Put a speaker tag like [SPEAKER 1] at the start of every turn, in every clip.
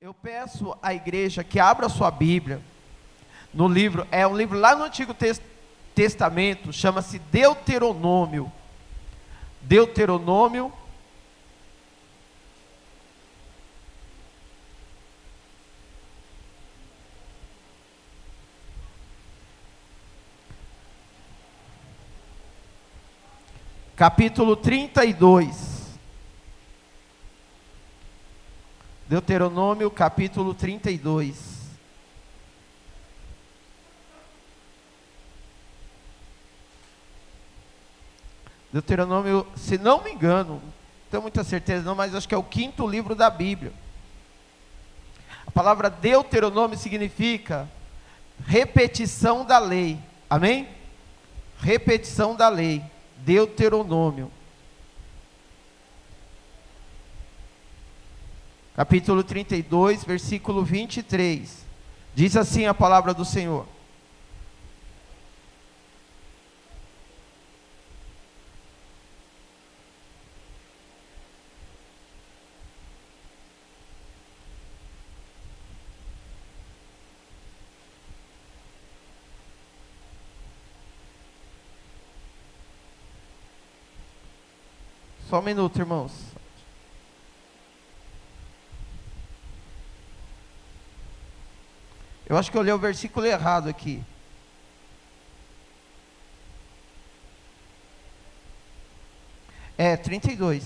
[SPEAKER 1] Eu peço à igreja que abra sua Bíblia no livro, é um livro lá no Antigo Testamento, chama-se Deuteronômio. Deuteronômio, capítulo 32. Deuteronômio, capítulo 32. Deuteronômio, se não me engano, não tenho muita certeza não, mas acho que é o 5º livro da Bíblia. A palavra Deuteronômio significa repetição da lei. Amém? Repetição da lei. Deuteronômio. Capítulo 32, versículo 23. Diz assim a palavra do Senhor. Só um minuto, irmãos. Eu acho que eu li o versículo errado aqui. É, 32.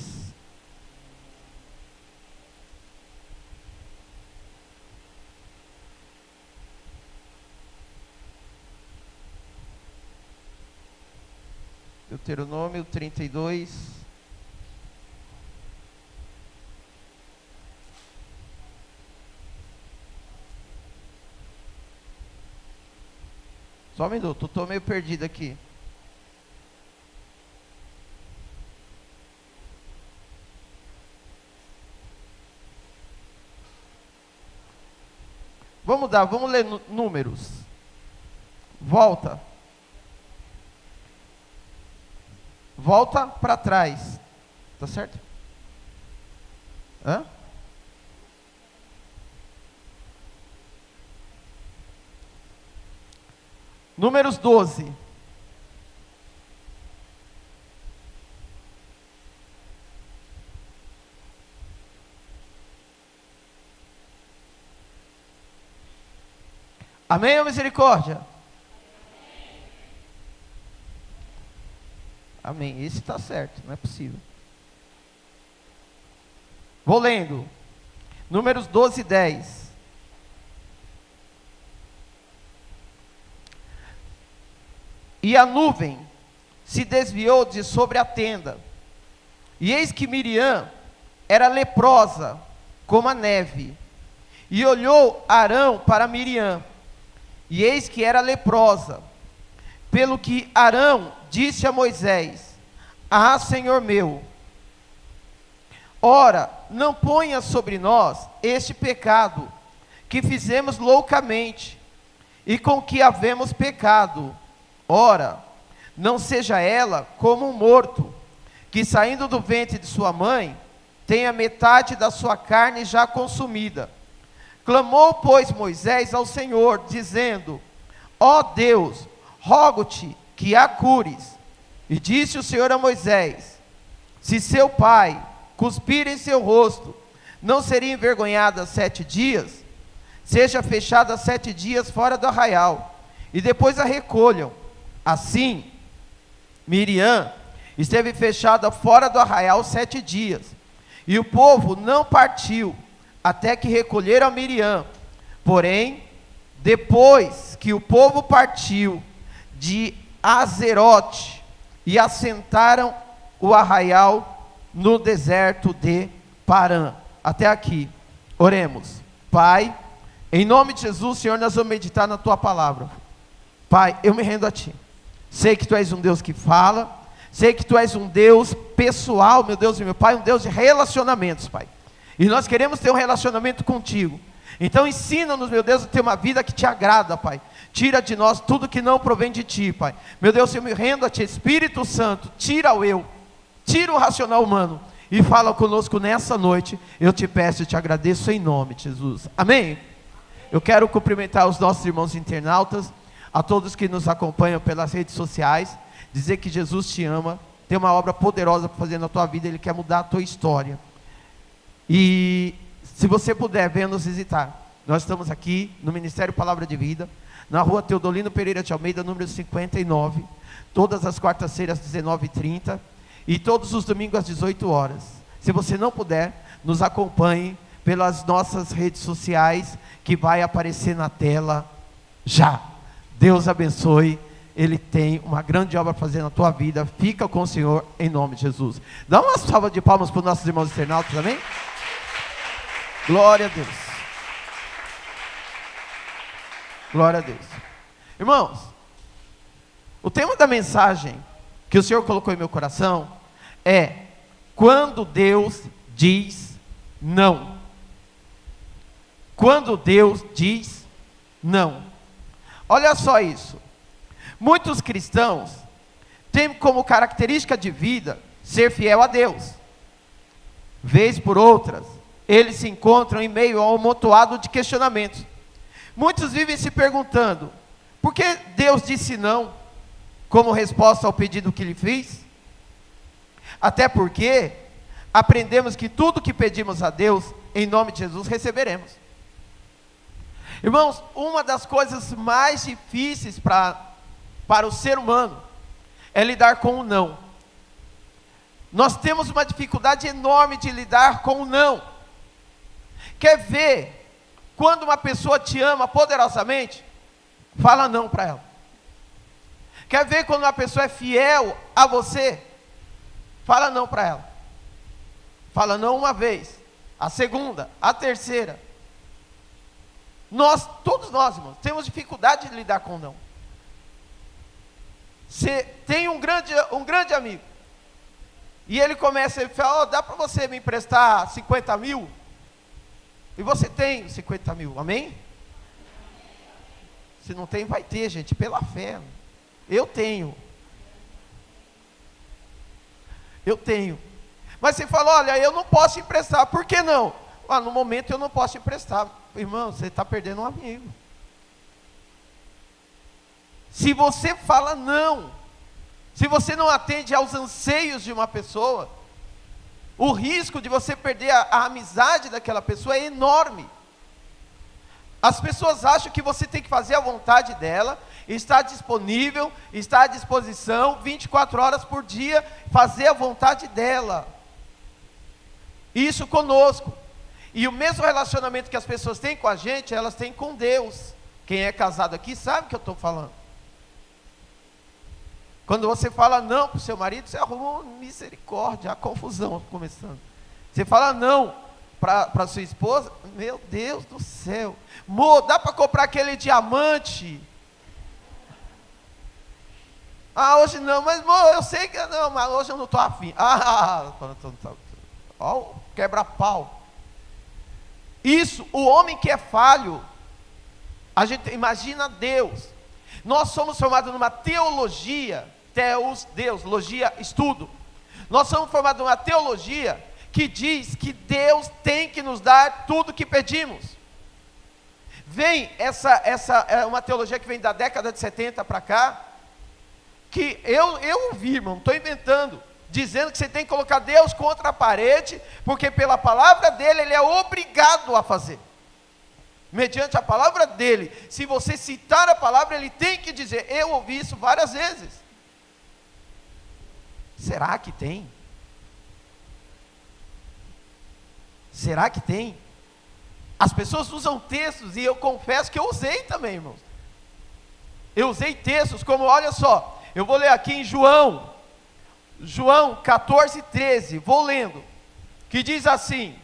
[SPEAKER 1] Deuteronômio 32. Só um minuto, estou meio perdido aqui. Vamos ler números. Volta. Volta para trás. Tá certo? Hã? Números 12. Amém ou misericórdia? Amém. Esse está certo, não é possível. Vou lendo. Números 12, 10. E a nuvem se desviou de sobre a tenda. E eis que Miriam era leprosa, como a neve. E olhou Arão para Miriam, e eis que era leprosa. Pelo que Arão disse a Moisés: Ah, Senhor meu, ora, não ponha sobre nós este pecado, que fizemos loucamente, e com que havemos pecado. Ora, não seja ela como um morto, que saindo do ventre de sua mãe, tem a metade da sua carne já consumida. Clamou, pois, Moisés ao Senhor, dizendo: Ó Deus, rogo-te que a cures. E disse o Senhor a Moisés: Se seu pai cuspir em seu rosto, não seria envergonhada 7 dias? Seja fechada 7 dias fora do arraial, e depois a recolham. Assim, Miriam esteve fechada fora do arraial 7 dias, e o povo não partiu, até que recolheram a Miriam. Porém, depois que o povo partiu de Azerote, e assentaram o arraial no deserto de Parã. Até aqui, oremos. Pai, em nome de Jesus, Senhor, nós vamos meditar na Tua palavra. Pai, eu me rendo a Ti. Sei que Tu és um Deus que fala, sei que Tu és um Deus pessoal, meu Deus e meu Pai, um Deus de relacionamentos, Pai. E nós queremos ter um relacionamento contigo. Então ensina-nos, meu Deus, a ter uma vida que Te agrada, Pai. Tira de nós tudo que não provém de Ti, Pai. Meu Deus, eu me rendo a Ti, Espírito Santo, tira o eu, tira o racional humano e fala conosco nessa noite. Eu te peço e te agradeço em nome de Jesus. Amém? Eu quero cumprimentar os nossos irmãos internautas, a todos que nos acompanham pelas redes sociais, dizer que Jesus te ama, tem uma obra poderosa para fazer na tua vida, Ele quer mudar a tua história. E se você puder, venha nos visitar. Nós estamos aqui no Ministério Palavra de Vida, na rua Teodolino Pereira de Almeida, número 59, todas as quartas-feiras às 19h30 e todos os domingos às 18 horas. Se você não puder, nos acompanhe pelas nossas redes sociais, que vai aparecer na tela já. Deus abençoe. Ele tem uma grande obra a fazer na tua vida. Fica com o Senhor em nome de Jesus. Dá uma salva de palmas para os nossos irmãos internautas, amém? Glória a Deus. Glória a Deus. Irmãos, o tema da mensagem que o Senhor colocou em meu coração é: quando Deus diz não. Quando Deus diz não. Olha só isso. Muitos cristãos têm como característica de vida ser fiel a Deus. Vez por outras, eles se encontram em meio a um amontoado de questionamentos. Muitos vivem se perguntando: por que Deus disse não como resposta ao pedido que lhe fiz? Até porque aprendemos que tudo que pedimos a Deus, em nome de Jesus, receberemos. Irmãos, uma das coisas mais difíceis para o ser humano é lidar com o não. Nós temos uma dificuldade enorme de lidar com o não. Quer ver quando uma pessoa te ama poderosamente? Fala não para ela. Quer ver quando uma pessoa é fiel a você? Fala não para ela. Fala não uma vez, a segunda, a terceira. Todos nós, irmãos, temos dificuldade de lidar com o não. Você tem um grande amigo, e ele começa a falar: dá para você me emprestar 50 mil? E você tem 50 mil, amém? Se não tem, vai ter, gente, pela fé. Eu tenho. Mas você fala: olha, eu não posso emprestar. Por que não? No momento eu não posso emprestar. Irmão, você está perdendo um amigo. Se você fala não, se você não atende aos anseios de uma pessoa, o risco de você perder a amizade daquela pessoa é enorme. As pessoas acham que você tem que fazer a vontade dela, estar disponível, estar à disposição 24 horas por dia, fazer a vontade dela. Isso conosco. E o mesmo relacionamento que as pessoas têm com a gente, elas têm com Deus. Quem é casado aqui sabe o que eu estou falando. Quando você fala não para o seu marido, você arruma uma misericórdia, a confusão começando. Você fala não para sua esposa, meu Deus do céu. Dá para comprar aquele diamante? Hoje não, mas eu sei que não, mas hoje eu não estou afim. Ó, quebra-pau. Isso, o homem que é falho, a gente imagina Deus. Nós somos formados numa teologia, Deus, logia, estudo. Nós somos formados numa teologia que diz que Deus tem que nos dar tudo que pedimos. Essa é uma teologia que vem da década de 70 para cá, que eu ouvi, irmão, não estou inventando, dizendo que você tem que colocar Deus contra a parede, porque pela palavra dele, ele é obrigado a fazer. Mediante a palavra dele, se você citar a palavra, ele tem que dizer. Eu ouvi isso várias vezes. Será que tem? Será que tem? As pessoas usam textos, e eu confesso que eu usei também, irmãos. Eu usei textos como, olha só, eu vou ler aqui em João 14:13, vou lendo, que diz assim: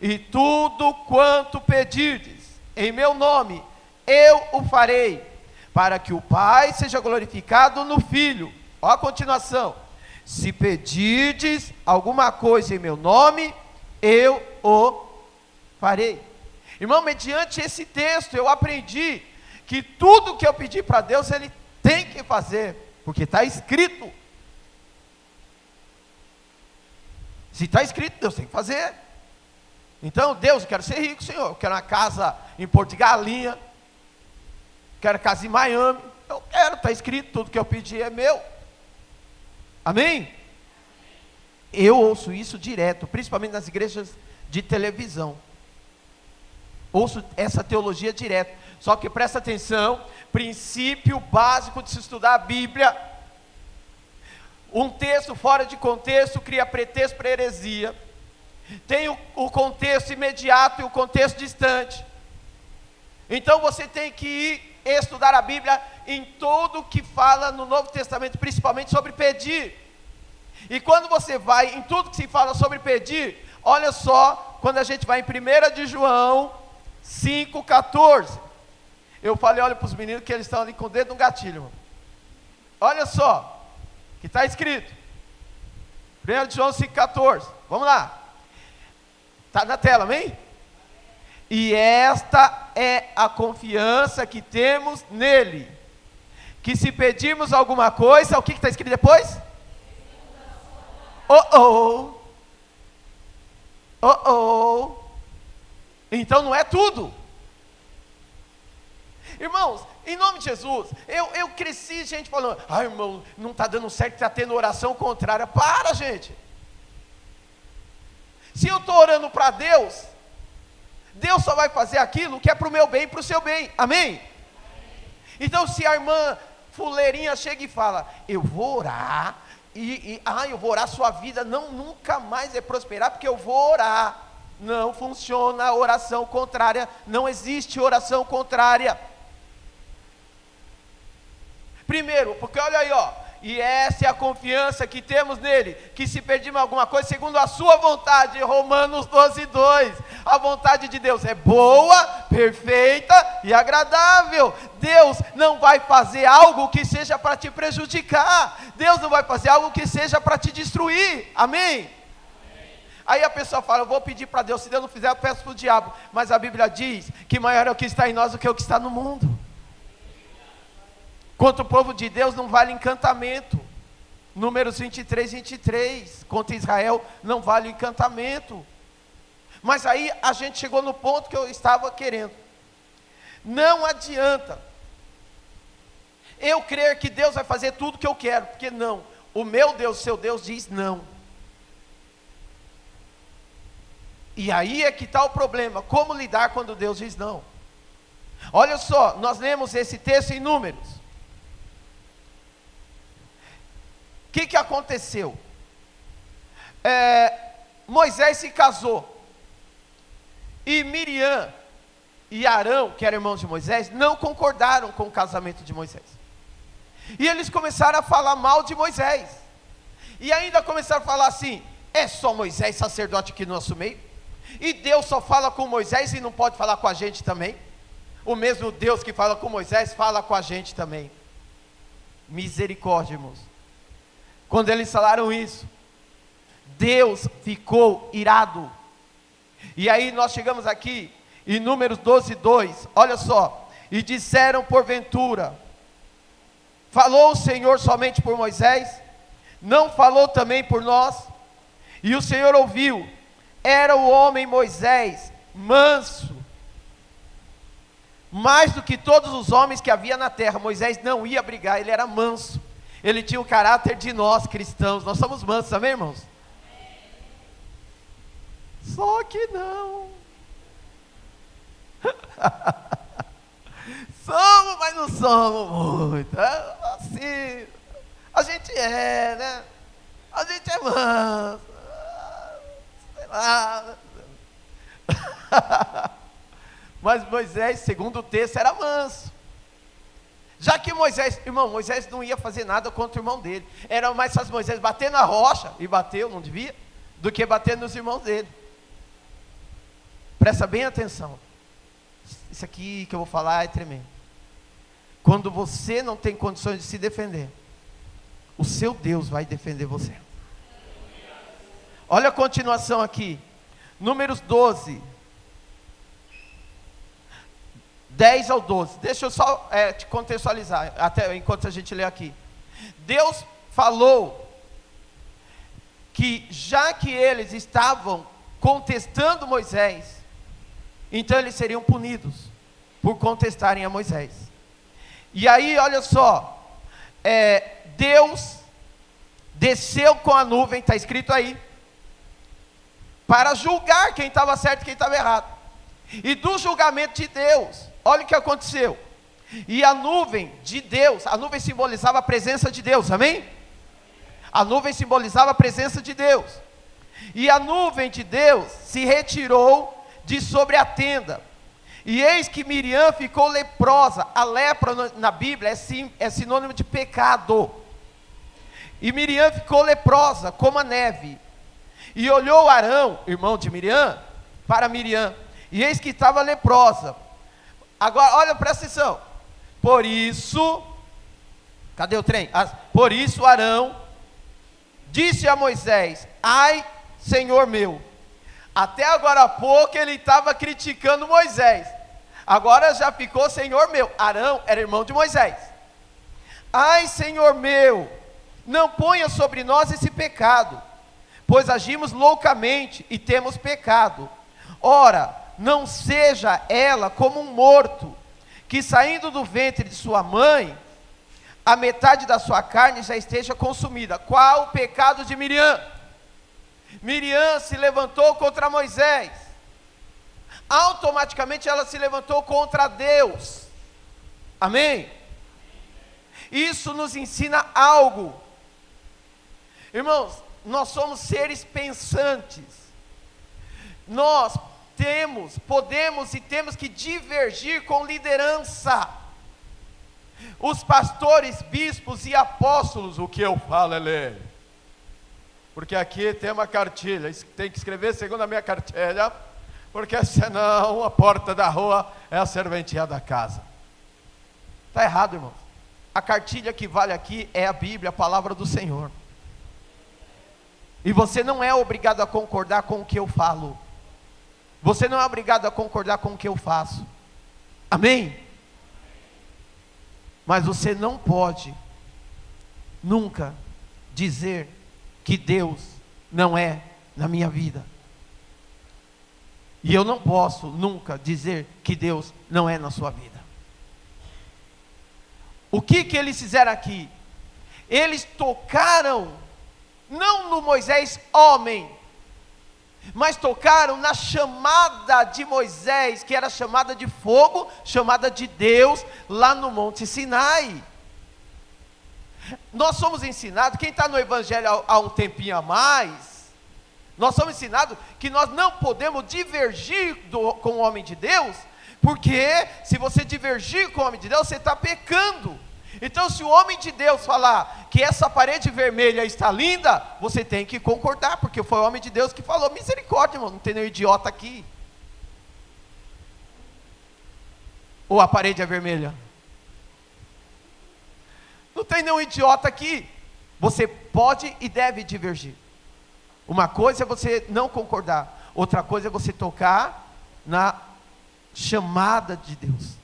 [SPEAKER 1] e tudo quanto pedirdes em meu nome, eu o farei, para que o Pai seja glorificado no Filho. Olha a continuação: se pedirdes alguma coisa em meu nome, eu o farei. Irmão, mediante esse texto, eu aprendi que tudo que eu pedi para Deus, Ele tem que fazer, porque está escrito. Se está escrito, Deus tem que fazer. Então, Deus, eu quero ser rico, Senhor. Eu quero uma casa em Porto de Galinha. Quero casa em Miami. Eu quero, está escrito, tudo que eu pedi é meu. Amém? Eu ouço isso direto, principalmente nas igrejas de televisão. Ouço essa teologia direto. Só que presta atenção, princípio básico de se estudar a Bíblia. Um texto fora de contexto cria pretexto para heresia. Tem o contexto imediato e o contexto distante. Então você tem que ir estudar a Bíblia em tudo que fala no Novo Testamento, principalmente sobre pedir. E quando você vai em tudo que se fala sobre pedir, olha só, quando a gente vai em 1 de João 5,14. Eu falei, olha para os meninos que eles estão ali com o dedo no gatilho, irmão. Olha só, que está escrito. 1 de João 5,14. Vamos lá. Está na tela, amém? E esta é a confiança que temos nele, que se pedirmos alguma coisa, o que está escrito depois? Então não é tudo. Irmãos, em nome de Jesus, eu cresci, gente falando, irmão, não está dando certo, está tendo oração contrária. Para, gente. Se eu estou orando para Deus, Deus só vai fazer aquilo que é para o meu bem e para o seu bem, amém? Então se a irmã fuleirinha chega e fala, eu vou orar, eu vou orar, sua vida nunca mais vai prosperar, porque eu vou orar. Não funciona a oração contrária, não existe oração contrária. Primeiro, porque olha aí, e essa é a confiança que temos nele, que se pedirmos alguma coisa, segundo a sua vontade, Romanos 12:2, a vontade de Deus é boa, perfeita e agradável. Deus não vai fazer algo que seja para te prejudicar, Deus não vai fazer algo que seja para te destruir, amém? Aí a pessoa fala, eu vou pedir para Deus, se Deus não fizer eu peço para o diabo, mas a Bíblia diz que maior é o que está em nós do que o que está no mundo. Contra o povo de Deus não vale encantamento. Números 23. Contra Israel não vale encantamento. Mas aí a gente chegou no ponto que eu estava querendo. Não adianta eu crer que Deus vai fazer tudo que eu quero, porque não. O meu Deus, seu Deus diz não. E aí é que está o problema. Como lidar quando Deus diz não? Olha só, nós lemos esse texto em Números. O que aconteceu? Moisés se casou, e Miriam e Arão, que eram irmãos de Moisés, não concordaram com o casamento de Moisés, e eles começaram a falar mal de Moisés, e ainda começaram a falar assim, é só Moisés sacerdote aqui no nosso meio, e Deus só fala com Moisés e não pode falar com a gente também, o mesmo Deus que fala com Moisés, fala com a gente também. Misericórdia, irmãos. Quando eles falaram isso, Deus ficou irado. E aí nós chegamos aqui em Números 12:2, olha só. E disseram porventura, falou o Senhor somente por Moisés? Não falou também por nós? E o Senhor ouviu. Era o homem Moisés manso, mais do que todos os homens que havia na terra. Moisés não ia brigar, ele era manso. Ele tinha o caráter de nós cristãos. Nós somos mansos, amém, irmãos? Só que não. Somos, mas não somos muito. Assim, a gente é, né? A gente é manso. Sei lá. Mas Moisés, segundo o texto, era manso. Já que Moisés não ia fazer nada contra o irmão dele. Era mais fácil Moisés bater na rocha, e bateu, não devia, do que bater nos irmãos dele. Presta bem atenção. Isso aqui que eu vou falar é tremendo. Quando você não tem condições de se defender, o seu Deus vai defender você. Olha a continuação aqui. Números 12. 10 ao 12, deixa eu só te contextualizar, até enquanto a gente lê aqui. Deus falou que já que eles estavam contestando Moisés, então eles seriam punidos por contestarem a Moisés. E aí, olha só, Deus desceu com a nuvem, está escrito aí, para julgar quem estava certo e quem estava errado. E do julgamento de Deus, olha o que aconteceu. E a nuvem de Deus, a nuvem simbolizava a presença de Deus, amém? A nuvem simbolizava a presença de Deus. E a nuvem de Deus se retirou de sobre a tenda. E eis que Miriam ficou leprosa. A lepra na Bíblia é sinônimo de pecado. E Miriam ficou leprosa, como a neve. E olhou Arão, irmão de Miriam, para Miriam. E eis que estava leprosa. Agora, olha, presta atenção. Por isso, cadê o trem? Por isso Arão disse a Moisés: ai, Senhor meu. Até agora há pouco ele estava criticando Moisés. Agora já ficou Senhor meu. Arão era irmão de Moisés. Ai, Senhor meu, não ponha sobre nós esse pecado, pois agimos loucamente e temos pecado. Ora, não seja ela como um morto, que saindo do ventre de sua mãe, a metade da sua carne já esteja consumida. Qual o pecado de Miriam? Miriam se levantou contra Moisés. Automaticamente ela se levantou contra Deus. Amém? Isso nos ensina algo. Irmãos, nós somos seres pensantes. Nós podemos e temos que divergir com liderança. Os pastores, bispos e apóstolos, o que eu falo é ler. Porque aqui tem uma cartilha, tem que escrever segundo a minha cartilha, porque senão a porta da rua é a serventia da casa. Está errado, irmãos. A cartilha que vale aqui é a Bíblia, a palavra do Senhor. E você não é obrigado a concordar com o que eu falo. Você não é obrigado a concordar com o que eu faço. Amém? Mas você não pode nunca dizer que Deus não é na minha vida. E eu não posso nunca dizer que Deus não é na sua vida. O que eles fizeram aqui? Eles tocaram, não no Moisés homem, mas tocaram na chamada de Moisés, que era chamada de fogo, chamada de Deus, lá no Monte Sinai. Nós somos ensinados, quem está no Evangelho há um tempinho a mais, nós somos ensinados que nós não podemos divergir com o homem de Deus, porque se você divergir com o homem de Deus, você está pecando. Então, se o homem de Deus falar que essa parede vermelha está linda, você tem que concordar, porque foi o homem de Deus que falou. Misericórdia, irmão, não tem nenhum idiota aqui. Ou a parede é vermelha? Não tem nenhum idiota aqui. Você pode e deve divergir. Uma coisa é você não concordar, outra coisa é você tocar na chamada de Deus.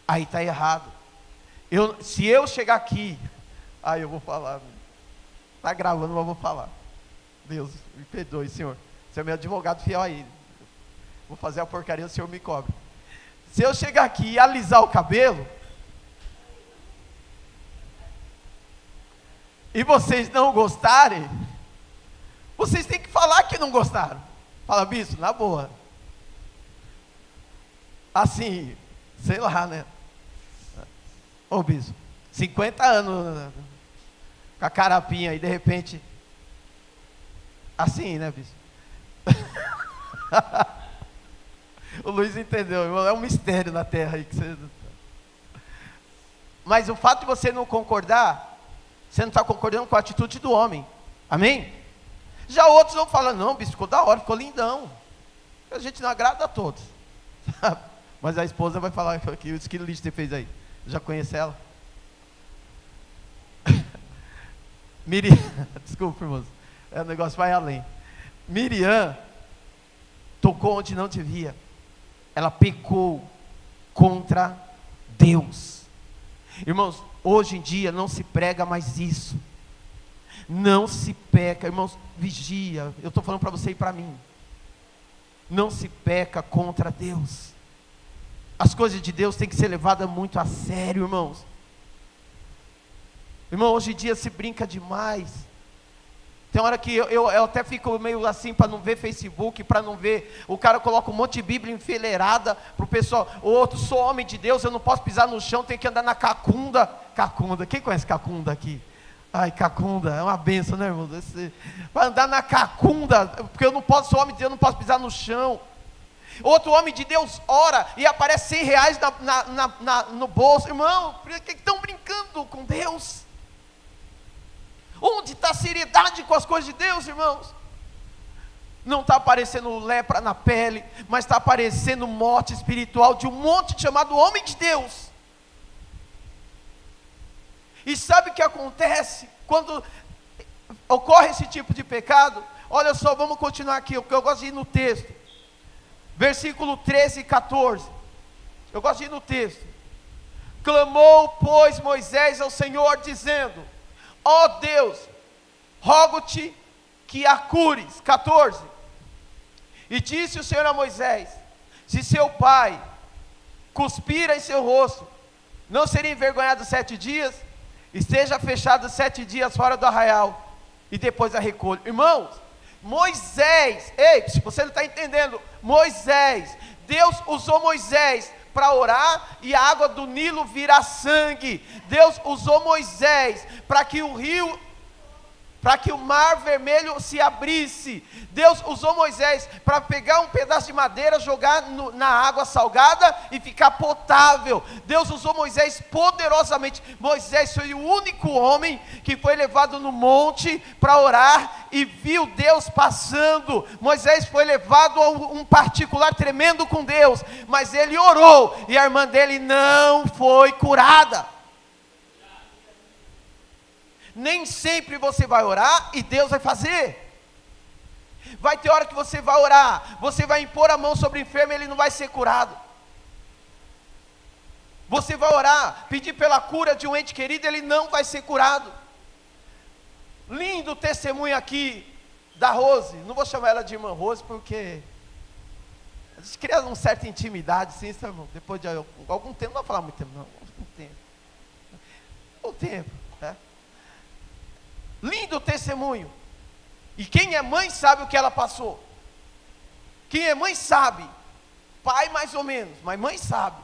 [SPEAKER 1] Aí está errado. Se eu chegar aqui, eu vou falar, está gravando, mas eu vou falar. Deus, me perdoe, Senhor. Você é meu advogado fiel a Ele. Vou fazer a porcaria, o Senhor me cobre. Se eu chegar aqui e alisar o cabelo, e vocês não gostarem, vocês têm que falar que não gostaram. Fala, bispo, na boa. Assim, sei lá, né? Ô bispo, 50 anos com a carapinha e de repente, assim, né, bispo? O Luiz entendeu, irmão, é um mistério na terra aí que você... Mas o fato de você não concordar, você não está concordando com a atitude do homem, amém? Já outros vão falar, não, bispo, ficou da hora, ficou lindão. A gente não agrada a todos. Mas a esposa vai falar que o esquilo lixo você fez aí. Já conhece ela? Miriam, desculpa, irmãos, o negócio vai além. Miriam tocou onde não devia. Ela pecou contra Deus. Irmãos, hoje em dia não se prega mais isso. Não se peca, irmãos, vigia. Eu estou falando para você e para mim. Não se peca contra Deus. As coisas de Deus têm que ser levadas muito a sério, irmãos. Irmão, hoje em dia se brinca demais. Tem hora que eu até fico meio assim para não ver Facebook, para não ver. O cara coloca um monte de Bíblia enfileirada para o pessoal. O outro, sou homem de Deus, eu não posso pisar no chão, tenho que andar na cacunda. Cacunda, quem conhece cacunda aqui? Ai, cacunda, é uma benção, né, irmão? Para andar na cacunda, porque eu não posso, sou homem de Deus, eu não posso pisar no chão. Outro homem de Deus ora e aparece R$100 no bolso. Irmão, por que estão brincando com Deus? Onde está a seriedade com as coisas de Deus, irmãos? Não está aparecendo lepra na pele, mas está aparecendo morte espiritual de um monte chamado homem de Deus. E sabe o que acontece quando ocorre esse tipo de pecado? Olha só, vamos continuar aqui, porque eu gosto de ir no texto. Versículo 13 e 14. Eu gosto de ir no texto. Clamou, pois, Moisés ao Senhor, dizendo: ó Deus, rogo-te que a cures. 14. E disse o Senhor a Moisés: se seu pai cuspir em seu rosto, não seria envergonhado 7 dias? Esteja fechado 7 dias fora do arraial, e depois a recolha. Irmãos, Moisés, ei, se você não está entendendo, Moisés, Deus usou Moisés para orar e a água do Nilo virar sangue. Deus usou Moisés para que o rio, para que o mar vermelho se abrisse. Deus usou Moisés para pegar um pedaço de madeira, jogar na água salgada e ficar potável. Deus usou Moisés poderosamente. Moisés foi o único homem que foi levado no monte para orar e viu Deus passando. Moisés foi levado a um particular tremendo com Deus, mas ele orou e a irmã dele não foi curada. Nem sempre você vai orar e Deus vai fazer. Vai ter hora que você vai orar, você vai impor a mão sobre o enfermo e ele não vai ser curado. Você vai orar, pedir pela cura de um ente querido, ele não vai ser curado. Lindo testemunho aqui da Rose. Não vou chamar ela de irmã Rose porque a gente cria uma certa intimidade, sim, irmão. Depois de algum tempo, não vou falar muito tempo, não. Algum tempo, né? Lindo testemunho. E quem é mãe sabe o que ela passou. Quem é mãe sabe. Pai mais ou menos, mas mãe sabe.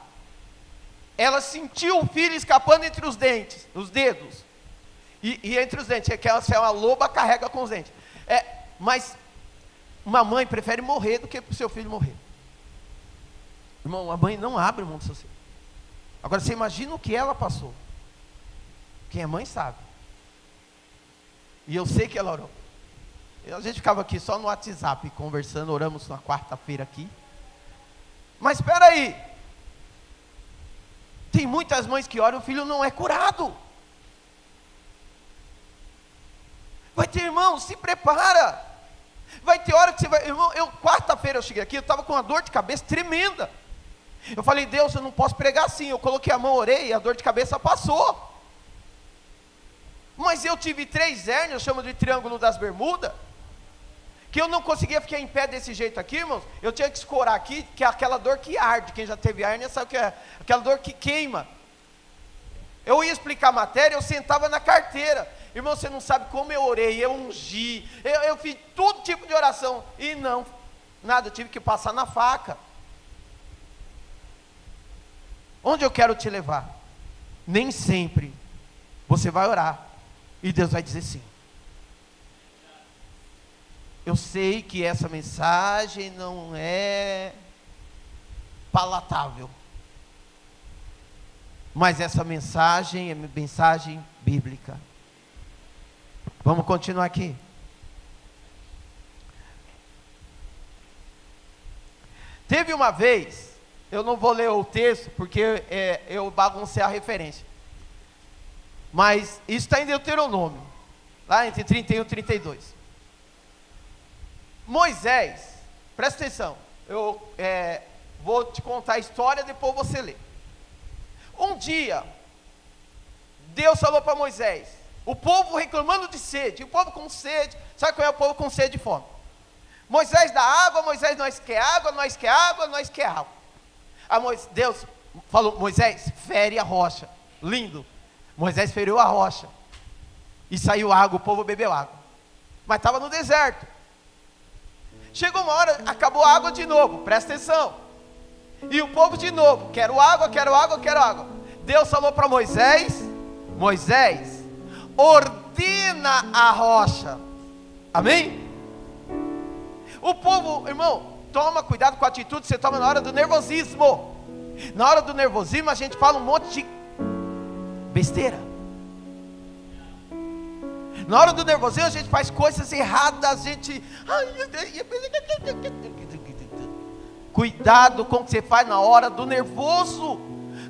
[SPEAKER 1] Ela sentiu o filho escapando entre os dentes, os dedos. E entre os dentes, é que ela, se é uma loba, carrega com os dentes. Mas uma mãe prefere morrer do que o seu filho morrer. Irmão, a mãe não abre mão do seu filho. Agora você imagina o que ela passou. Quem é mãe sabe. E eu sei que ela orou. A gente ficava aqui só no WhatsApp conversando, oramos na quarta-feira aqui. Mas espera aí. Tem muitas mães que oram e o filho não é curado. Vai ter, irmão, se prepara. Vai ter hora que você vai... Irmão, quarta-feira eu cheguei aqui, eu estava com uma dor de cabeça tremenda. Eu falei, Deus, eu não posso pregar assim. Eu coloquei a mão, orei e a dor de cabeça passou. Mas eu tive 3 hérnias, eu chamo de triângulo das bermudas, que eu não conseguia ficar em pé desse jeito aqui, irmãos. Eu tinha que escorar aqui, que é aquela dor que arde. Quem já teve hérnia sabe o que é, aquela dor que queima. Eu ia explicar a matéria, eu sentava na carteira. Irmão, você não sabe como eu orei, eu ungi, eu fiz todo tipo de oração, e não, nada, eu tive que passar na faca. Onde eu quero te levar? Nem sempre você vai orar e Deus vai dizer sim. Eu sei que essa mensagem não é palatável, mas essa mensagem é mensagem bíblica. Vamos continuar aqui. Teve uma vez, eu não vou ler o texto porque eu baguncei a referência, mas isso está em Deuteronômio, lá entre 31 e 32. Moisés, presta atenção, eu vou te contar a história, depois você lê. Um dia, Deus falou para Moisés: O povo reclamando de sede, o povo com sede. Sabe qual é o povo com sede e fome? Moisés dá água, Moisés, nós quer água, nós quer água, nós quer água. Deus falou, Moisés, fere a rocha. Lindo. Moisés feriu a rocha. E saiu água, o povo bebeu água. Mas estava no deserto. Chegou uma hora, acabou a água de novo, presta atenção. E o povo de novo, quero água, quero água, quero água. Deus falou para Moisés, Moisés, ordena a rocha. Amém? O povo, irmão, toma cuidado com a atitude que você toma na hora do nervosismo. Na hora do nervosismo a gente fala um monte de besteira. Na hora do nervosismo a gente faz coisas erradas, a gente... Cuidado com o que você faz na hora do nervoso.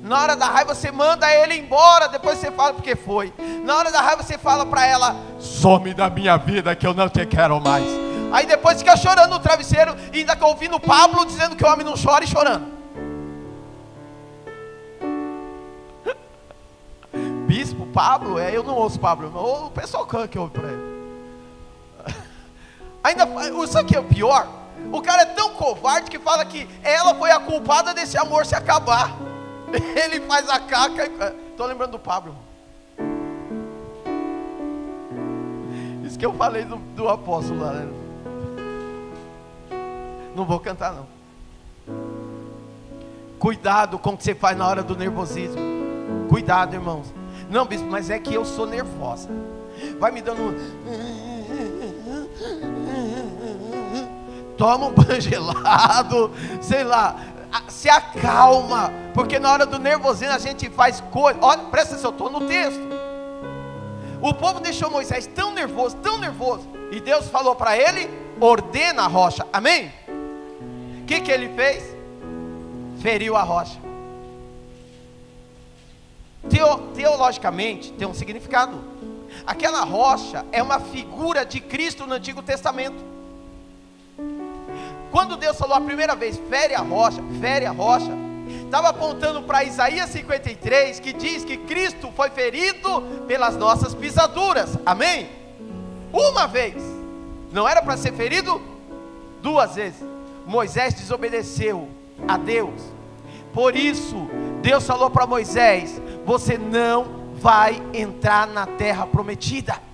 [SPEAKER 1] Na hora da raiva você manda ele embora, depois você fala porque foi. Na hora da raiva você fala para ela, some da minha vida que eu não te quero mais. Aí depois fica chorando no travesseiro e ainda ouvindo o Pablo dizendo que o homem não chora e chorando. Bispo, Pablo, eu não ouço Pablo, o pessoal que ouve para ele. Ainda, isso aqui é o pior. O cara é tão covarde que fala que ela foi a culpada desse amor se acabar. Ele faz a caca e... Estou lembrando do Pablo. Isso que eu falei do apóstolo lá, né? Não vou cantar não. Cuidado com o que você faz na hora do nervosismo. Cuidado, irmãos. Não, bispo, mas é que eu sou nervosa. Vai me dando toma um banho gelado, sei lá, se acalma, porque na hora do nervosismo a gente faz coisa. Olha, presta atenção, eu estou no texto. O povo deixou Moisés tão nervoso, e Deus falou para ele, ordena a rocha, amém? O que ele fez? Feriu a rocha. Teologicamente tem um significado. Aquela rocha é uma figura de Cristo no Antigo Testamento. Quando Deus falou a primeira vez, fere a rocha, estava apontando para Isaías 53, que diz que Cristo foi ferido pelas nossas pisaduras, amém? Uma vez, não era para ser ferido 2 vezes. Moisés desobedeceu a Deus, por isso Deus falou para Moisés, você não vai entrar na terra prometida.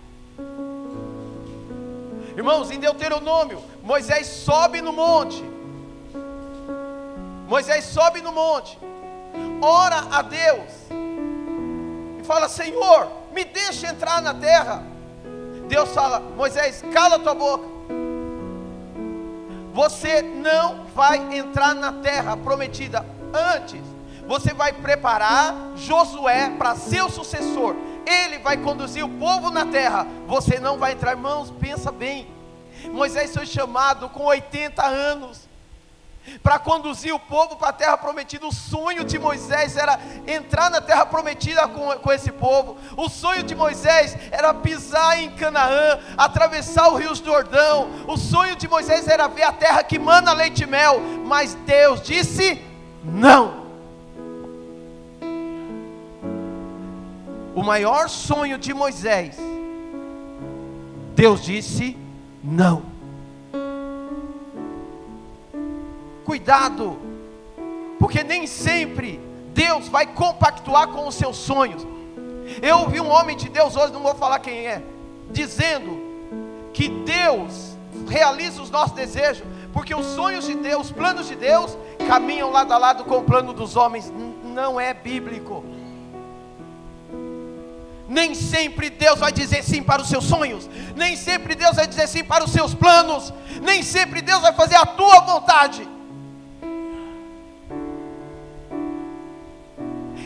[SPEAKER 1] Irmãos, em Deuteronômio, Moisés sobe no monte, ora a Deus, e fala, Senhor, me deixa entrar na terra. Deus fala, Moisés, cala tua boca, você não vai entrar na terra prometida. Antes, você vai preparar Josué para ser o sucessor, ele vai conduzir o povo na terra, você não vai entrar. Irmãos, pensa bem, Moisés foi chamado com 80 anos, para conduzir o povo para a terra prometida. O sonho de Moisés era entrar na terra prometida com esse povo. O sonho de Moisés era pisar em Canaã, atravessar o rio Jordão. O sonho de Moisés era ver a terra que mana leite e mel, mas Deus disse não. O maior sonho de Moisés, Deus disse não. Cuidado, porque nem sempre Deus vai compactuar com os seus sonhos. Eu ouvi um homem de Deus hoje, não vou falar quem é, dizendo que Deus realiza os nossos desejos, porque os sonhos de Deus, os planos de Deus, caminham lado a lado com o plano dos homens. Não é bíblico. Nem sempre Deus vai dizer sim para os seus sonhos, nem sempre Deus vai dizer sim para os seus planos, nem sempre Deus vai fazer a tua vontade,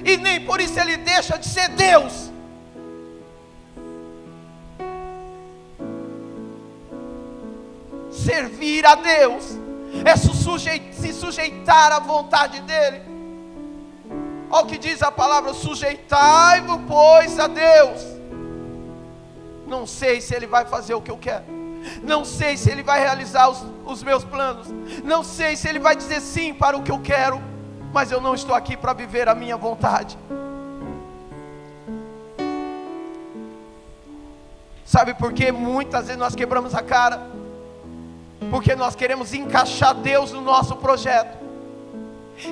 [SPEAKER 1] e nem por isso Ele deixa de ser Deus. Servir a Deus é se sujeitar à vontade dEle. Olha o que diz a palavra, sujeitai-vos pois a Deus. Não sei se Ele vai fazer o que eu quero, não sei se Ele vai realizar os meus planos, não sei se Ele vai dizer sim para o que eu quero, mas eu não estou aqui para viver a minha vontade. Sabe por quê? Muitas vezes nós quebramos a cara, porque nós queremos encaixar Deus no nosso projeto.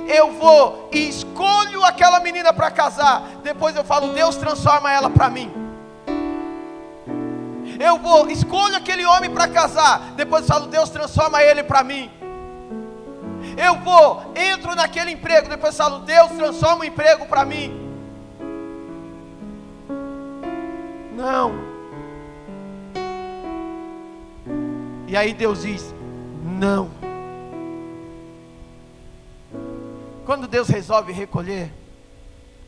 [SPEAKER 1] Eu vou e escolho aquela menina para casar, depois eu falo, Deus transforma ela para mim. Eu vou, escolho aquele homem para casar, depois eu falo, Deus transforma ele para mim. Eu vou, entro naquele emprego, depois eu falo, Deus transforma o emprego para mim. Não. E aí Deus diz, não. Quando Deus resolve recolher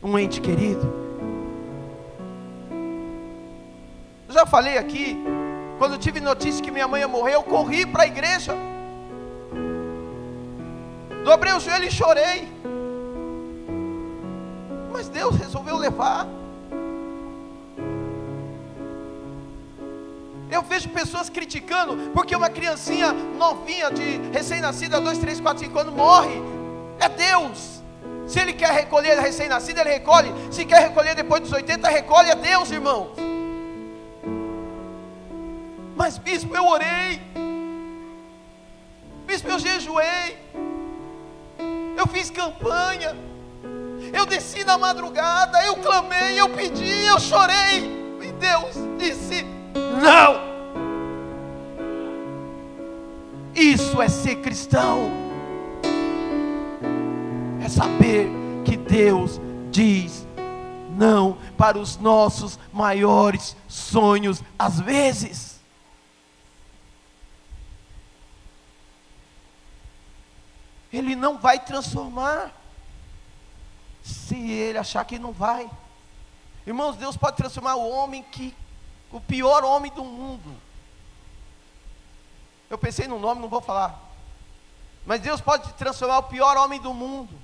[SPEAKER 1] um ente querido, eu já falei aqui, quando eu tive notícia que minha mãe ia morrer, eu corri para a igreja, dobrei o joelho e chorei, mas Deus resolveu levar. Eu vejo pessoas criticando, porque uma criancinha novinha, de recém-nascida, 2, 3, 4, 5 anos, morre. É Deus. Se Ele quer recolher recém-nascido, Ele recolhe. Se quer recolher depois dos 80, recolhe. É Deus, irmãos. Mas bispo, eu orei. Bispo, eu jejuei. Eu fiz campanha. Eu desci na madrugada. Eu clamei, eu pedi, eu chorei. E Deus disse, não. Isso é ser cristão. É saber que Deus diz não para os nossos maiores sonhos, às vezes. Ele não vai transformar, se Ele achar que não vai. Irmãos, Deus pode transformar o pior homem do mundo. Eu pensei no nome, não vou falar. Mas Deus pode transformar o pior homem do mundo.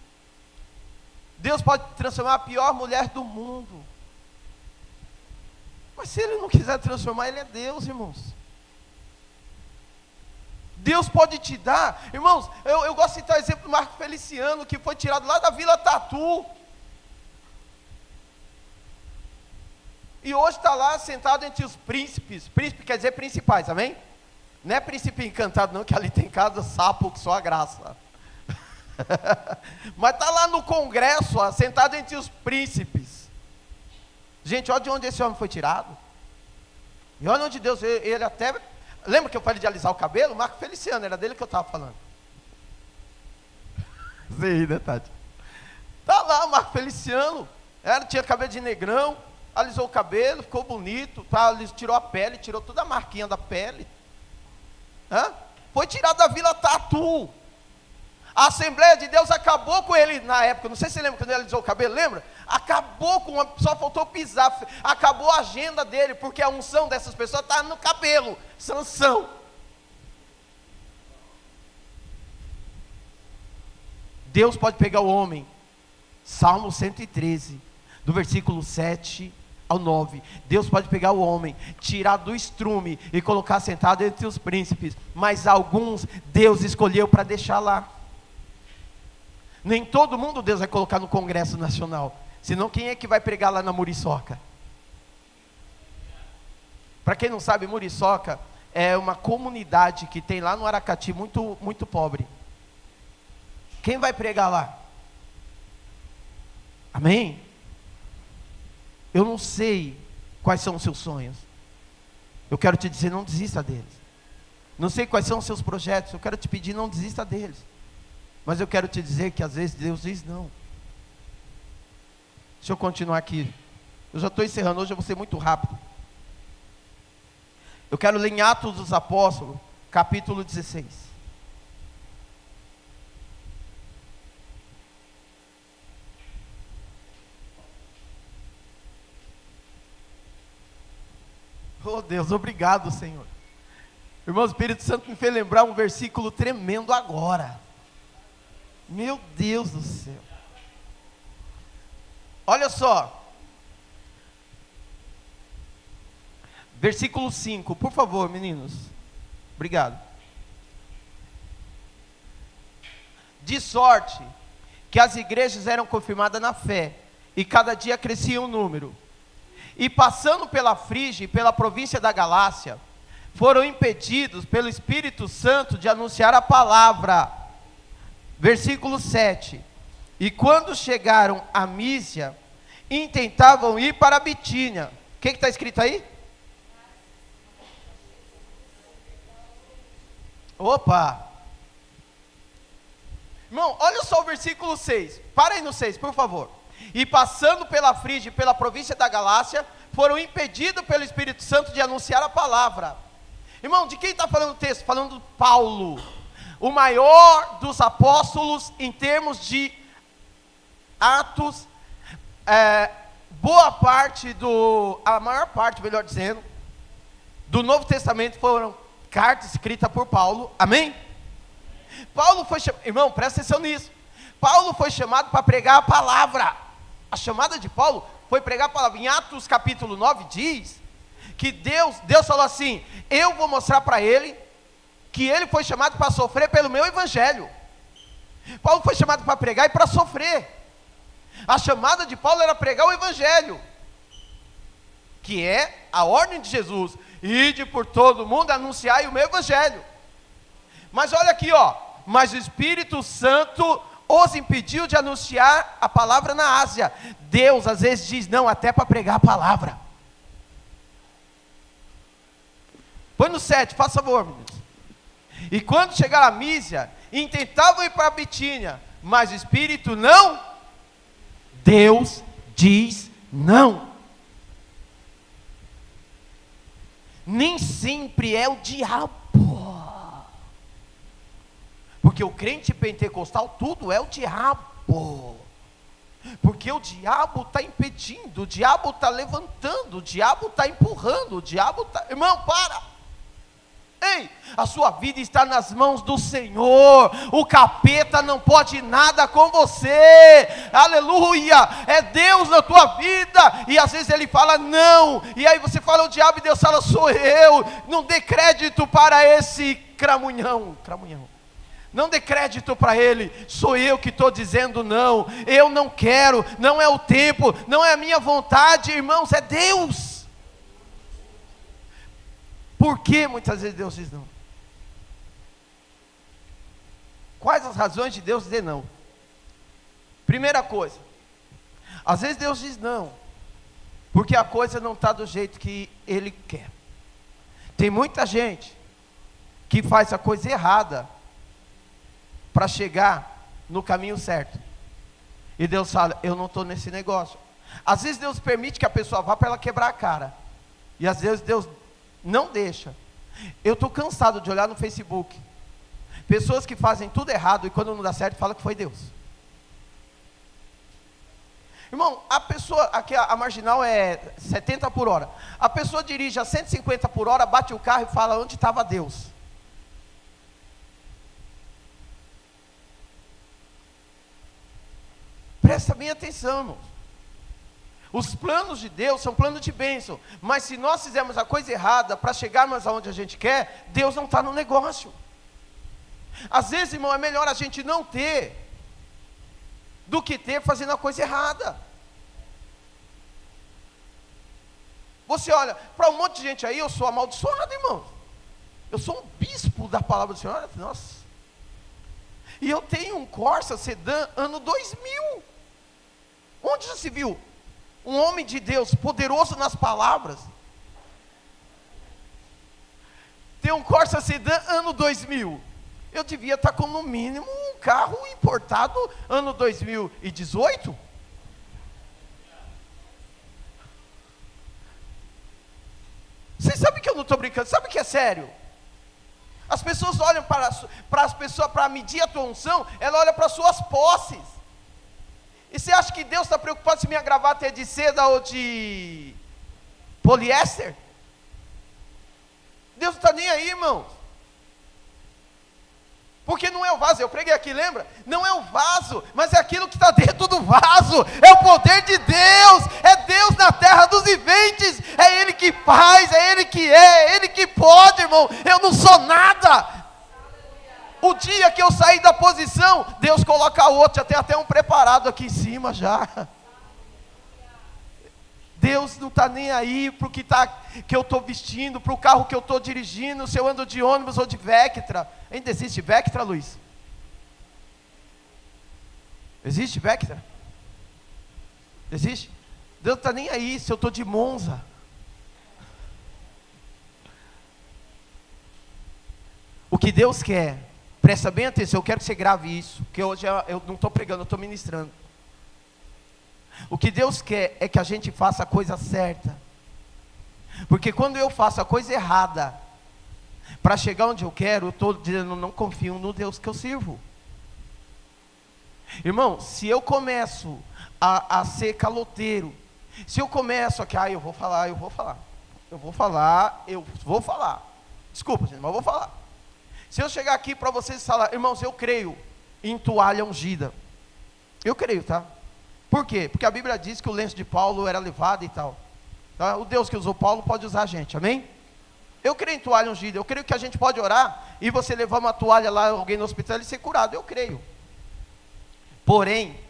[SPEAKER 1] Deus pode transformar a pior mulher do mundo. Mas se Ele não quiser transformar, Ele é Deus, irmãos. Deus pode te dar, irmãos, eu gosto de citar o exemplo do Marco Feliciano, que foi tirado lá da Vila Tatu. E hoje está lá sentado entre os príncipes. Príncipe quer dizer principais, amém? Não é príncipe encantado não, que ali tem cada sapo que só a graça. Mas está lá no congresso, ó, sentado entre os príncipes. Gente, olha de onde esse homem foi tirado. E olha onde Deus, ele até... Lembra que eu falei de alisar o cabelo? Marco Feliciano, era dele que eu estava falando. Sei, né, Tati? Está lá, Marco Feliciano. Tinha cabelo de negrão, alisou o cabelo, ficou bonito, tirou a pele, tirou toda a marquinha da pele. Foi tirado da Vila Tatu. A Assembleia de Deus acabou com ele na época. Não sei se você lembra quando ele alisou o cabelo, lembra? Acabou com, só faltou pisar. Acabou a agenda dele, porque a unção dessas pessoas está no cabelo. Sansão. Deus pode pegar o homem. Salmo 113, do versículo 7 ao 9. Deus pode pegar o homem, tirar do estrume e colocar sentado entre os príncipes. Mas alguns Deus escolheu para deixar lá. Nem todo mundo Deus vai colocar no Congresso Nacional. Senão quem é que vai pregar lá na Muriçoca? Para quem não sabe, Muriçoca é uma comunidade que tem lá no Aracati, muito, muito pobre. Quem vai pregar lá? Amém? Eu não sei quais são os seus sonhos. Eu quero te dizer, não desista deles. Não sei quais são os seus projetos. Eu quero te pedir, não desista deles. Mas eu quero te dizer que às vezes Deus diz não. Deixa eu continuar aqui. Eu já estou encerrando, hoje eu vou ser muito rápido. Eu quero ler em Atos dos Apóstolos, capítulo 16. Oh Deus, obrigado, Senhor. Irmão, o Espírito Santo me fez lembrar um versículo tremendo agora. Meu Deus do céu. Olha só. Versículo 5, por favor, meninos. Obrigado. De sorte que as igrejas eram confirmadas na fé, e cada dia crescia o número. e passando pela Frígia e pela província da Galácia, foram impedidos pelo Espírito Santo de anunciar a palavra. Versículo 7. E quando chegaram a Mísia, intentavam ir para a Bitínia. O que está escrito aí? Opa! Irmão, olha só o versículo 6. Para aí no 6, por favor. E passando pela Frígia e pela província da Galácia, foram impedidos pelo Espírito Santo de anunciar a palavra. Irmão, de quem está falando o texto? Falando de Paulo, o maior dos apóstolos em termos de atos. A maior parte, melhor dizendo, do Novo Testamento foram cartas escritas por Paulo. Amém? Paulo foi chamado, irmão, presta atenção nisso. Paulo foi chamado para pregar a palavra. A chamada de Paulo foi pregar a palavra. Em Atos capítulo 9 diz que Deus falou assim: eu vou mostrar para ele que ele foi chamado para sofrer pelo meu evangelho. Paulo foi chamado para pregar e para sofrer. A chamada de Paulo era pregar o evangelho, que é a ordem de Jesus: ide por todo o mundo, anunciai o meu evangelho. Mas olha aqui, mas o Espírito Santo os impediu de anunciar a palavra na Ásia. Deus às vezes diz não até para pregar a palavra. Põe no 7, faça favor, meninos. E quando chegaram a Mísia, intentavam ir para a Bitínia, mas o Espírito não. Deus diz não. Nem sempre é o diabo. Porque o crente pentecostal, tudo é o diabo. Porque o diabo está impedindo, o diabo está levantando, o diabo está empurrando, o diabo está... Irmão, para! Ei, a sua vida está nas mãos do Senhor. O capeta não pode nada com você. Aleluia, é Deus na tua vida. E às vezes ele fala não, e aí você fala o diabo, e Deus fala sou eu. Não dê crédito para esse cramunhão. Não dê crédito para ele. Sou eu que estou dizendo não. Eu não quero, não é o tempo, não é a minha vontade, irmãos, é Deus. Por que muitas vezes Deus diz não? Quais as razões de Deus dizer não? Primeira coisa, às vezes Deus diz não porque a coisa não está do jeito que Ele quer. Tem muita gente que faz a coisa errada para chegar no caminho certo. E Deus fala, eu não estou nesse negócio. Às vezes Deus permite que a pessoa vá para ela quebrar a cara. E às vezes Deus não deixa. Eu estou cansado de olhar no Facebook pessoas que fazem tudo errado e quando não dá certo fala que foi Deus. Irmão, a pessoa, aqui a marginal é 70 por hora. A pessoa dirige a 150 por hora, bate o carro e fala onde estava Deus. Presta bem atenção, irmão. Os planos de Deus são planos de bênção, mas se nós fizermos a coisa errada para chegarmos aonde a gente quer, Deus não está no negócio. Às vezes, irmão, é melhor a gente não ter do que ter fazendo a coisa errada. Você olha para um monte de gente aí, eu sou amaldiçoado, irmão. Eu sou um bispo da palavra do Senhor. Nossa. E eu tenho um Corsa sedã ano 2000. Onde já se viu um homem de Deus poderoso nas palavras tem um Corsa sedã ano 2000? Eu devia estar com no mínimo um carro importado ano 2018. Vocês sabem que eu não estou brincando, sabe que é sério? As pessoas olham para as pessoas para medir a tua unção, ela olha para as suas posses. E você acha que Deus está preocupado se minha gravata é de seda ou de poliéster? Deus não está nem aí, irmãos. Porque não é o vaso, eu preguei aqui, lembra? Não é o vaso, mas é aquilo que está dentro do vaso. É o poder de Deus, é Deus na terra dos viventes. É Ele que faz, é Ele que é Ele que pode, irmão. Eu não sou nada. O dia que eu sair da posição, Deus coloca outro, já tem até um preparado aqui em cima já. Deus não está nem aí para o que eu estou vestindo, para o carro que eu estou dirigindo, se eu ando de ônibus ou de Vectra. Ainda existe Vectra, Luiz? Existe Vectra? Existe? Deus não está nem aí se eu estou de Monza. O que Deus quer, presta bem atenção, eu quero que você grave isso, porque hoje eu não estou pregando, eu estou ministrando. O que Deus quer é que a gente faça a coisa certa. Porque quando eu faço a coisa errada, para chegar onde eu quero, eu estou dizendo, não confio no Deus que eu sirvo. Irmão, se eu começo a ser caloteiro, se eu começo a eu vou falar, desculpa gente, mas eu vou falar. Se eu chegar aqui para vocês falar, irmãos, eu creio em toalha ungida. Eu creio, tá? Por quê? Porque a Bíblia diz que o lenço de Paulo era levado e tal. Tá? O Deus que usou Paulo pode usar a gente, amém? Eu creio em toalha ungida, eu creio que a gente pode orar e você levar uma toalha lá, alguém no hospital e ser curado, eu creio. Porém,